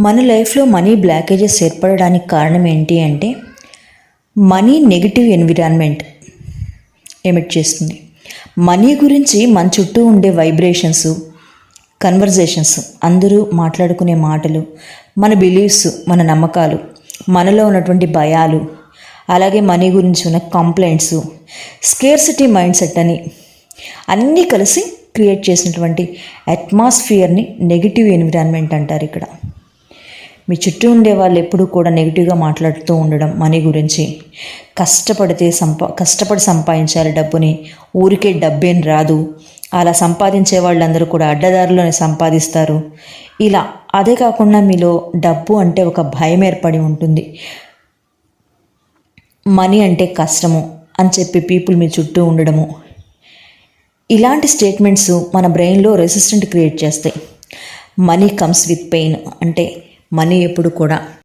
మన లైఫ్లో money blockages ఏర్పడడానికి కారణం ఏంటి అంటే మనీ నెగిటివ్ ఎన్విరాన్మెంట్ ఎమిట్ చేస్తుంది. మనీ గురించి మన చుట్టూ ఉండే వైబ్రేషన్స్, కన్వర్జేషన్స్, అందరూ మాట్లాడుకునే మాటలు, మన బిలీఫ్స్, మన నమ్మకాలు, మనలో ఉన్నటువంటి భయాలు, అలాగే మనీ గురించి ఉన్న కంప్లైంట్స్, స్కేర్సిటీ మైండ్ సెట్ అని అన్నీ కలిసి క్రియేట్ చేసినటువంటి అట్మాస్ఫియర్ని నెగిటివ్ ఎన్విరాన్మెంట్ అంటారు. ఇక్కడ మీ చుట్టూ ఉండే వాళ్ళు ఎప్పుడూ కూడా నెగిటివ్గా మాట్లాడుతూ ఉండడం, మనీ గురించి కష్టపడి సంపాదించాలి డబ్బుని, ఊరికే డబ్బేం రాదు, అలా సంపాదించే వాళ్ళందరూ కూడా అడ్డదారిలోనే సంపాదిస్తారు. ఇలా అదే కాకుండా మీలో డబ్బు అంటే ఒక భయం ఏర్పడి ఉంటుంది. మనీ అంటే కష్టము అని చెప్పి పీపుల్ మీ చుట్టూ ఉండడము, ఇలాంటి స్టేట్మెంట్స్ మన బ్రెయిన్లో రెసిస్టెంట్ క్రియేట్ చేస్తాయి. మనీ కమ్స్ విత్ పెయిన్ అంటే మనీ ఎప్పుడు కూడా